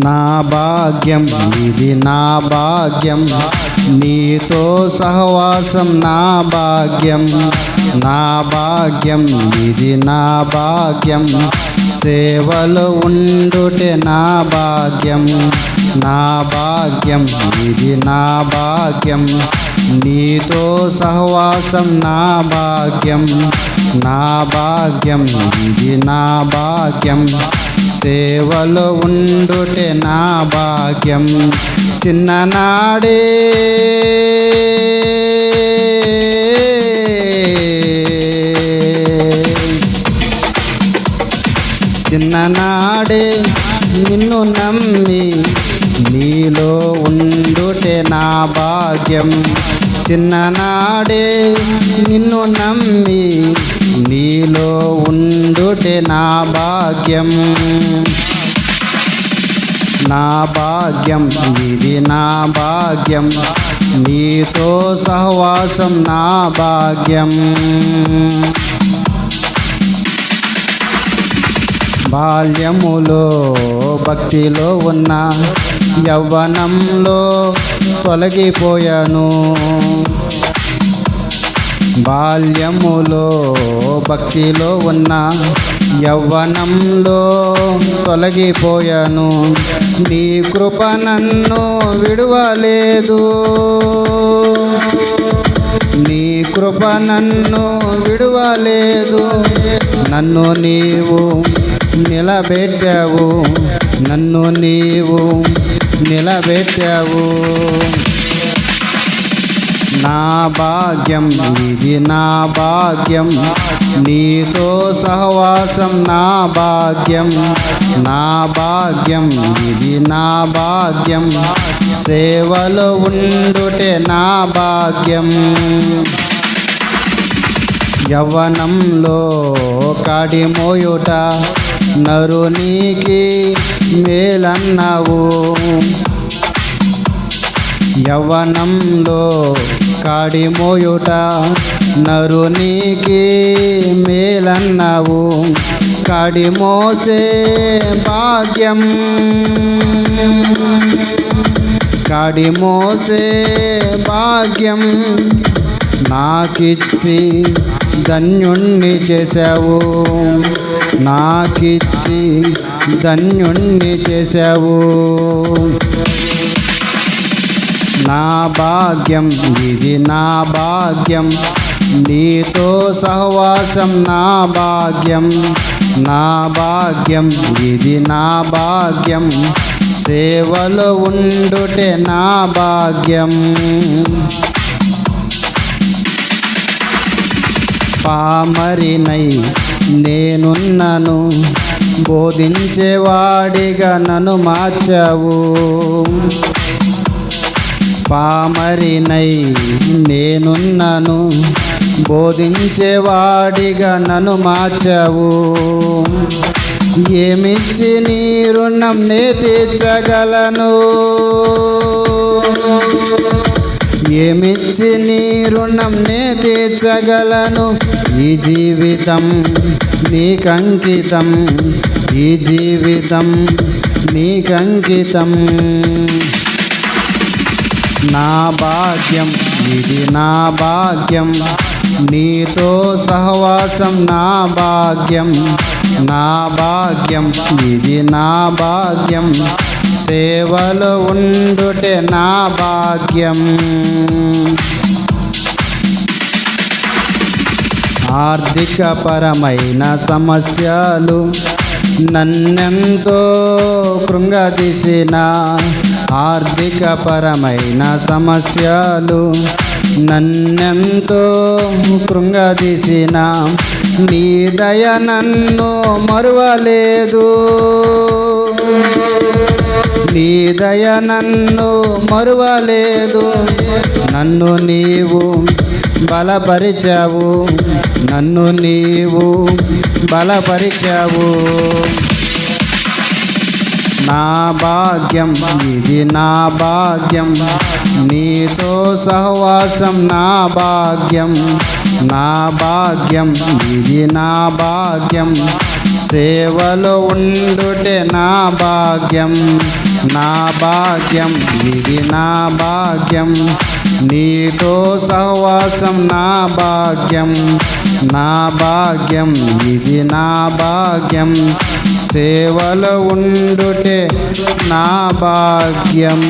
నా భాగ్యం ఇది నా భాగ్యం, నీతో సహవాసం నా భాగ్యం. నా భాగ్యం ఇది నా భాగ్యం, సేవలో ఉండుటే నా భాగ్యం. నా భాగ్యం ఇది నా భాగ్యం, నీతో సహవాసం నా భాగ్యం. నా భాగ్యం ఇది నా భాగ్యం, సేవలో ఉండుటే నా భాగ్యం. చిన్ననాడే చిన్ననాడే నిన్ను నమ్మి నీలో ఉండుటే నా భాగ్యం. చిన్ననాడే నిన్ను నమ్మి నీలో ఉండుటే నా భాగ్యం. నా భాగ్యం ఇది నా భాగ్యం, నీతో సహవాసం నా భాగ్యం. బాల్యములో భక్తిలో ఉన్న యవ్వనంలో తొలగిపోయాను. బాల్యములో భక్తిలో ఉన్న యవ్వనంలో తొలగిపోయాను. నీ కృప నన్ను విడువలేదు, నీ కృప నన్ను విడువలేదు. నన్ను నీవు నిలబెట్టావు, నన్ను నీవు నిలబెట్టావు. నా భాగ్యం ఇది నా భాగ్యం, నీతో సహవాసం నా భాగ్యం. నా భాగ్యం ఇది నా భాగ్యం, సేవలో ఉండుటే నా భాగ్యం. యవ్వనంలో కాడిమోయుట నరునికి మేలన్నావు. యవ్వనంలో కాడిమోయుట నరునికి మేలన్నావు. కాడిమోసే భాగ్యం, కాడిమోసే భాగ్యం నాకిచ్చి ధన్యుణ్ణి చేశావు, నాకిచ్చి ధన్యుణ్ణి చేశావు. నా భాగ్యం ఇది నా భాగ్యం, నీతో సహవాసం నా భాగ్యం. నా భాగ్యం ఇది నా భాగ్యం, సేవలో ఉండుటే నా భాగ్యం. పామరినై నేనున్నను, బోధించేవాడిగా నన్ను మార్చావు. పామరినై నేనున్నను, బోధించేవాడిగా నన్ను మార్చావు. ఏమిచ్చి నీ రుణం నే తీర్చగలను, ఏమిచ్చి నీ రుణం నే తీర్చగలను. ఈ జీవితం నీకంకితం, ఈ జీవితం నీకంకితం. నా భాగ్యం ఇది నా భాగ్యం, నీతో సహవాసం నా భాగ్యం. నా భాగ్యం ఇది నా భాగ్యం, సేవలో ఉండుటే నా భాగ్యం. ఆర్థికపరమైన సమస్యలు నన్నెంతో కృంగదీసిన, ఆర్థికపరమైన సమస్యలు నన్నెంతో కృంగదీసిన. నీ దయ నన్ను మరువలేదు, నీ దయ నన్ను మరువలేదు. నన్ను నీవు బలపరిచావు, నన్ను నీవు బలపరిచావు. నా భాగ్యం ఇది నా భాగ్యం, నీతో సహవాసం నా భాగ్యం. నా భాగ్యం ఇది నా భాగ్యం, సేవలో ఉండుటే నా భాగ్యం. నా భాగ్యం ఇది నా భాగ్యం, నీతో సహవాసం నా భాగ్యం, నా భాగ్యం ఇది నా భాగ్యం, సేవలో ఉండుటే నా భాగ్యం.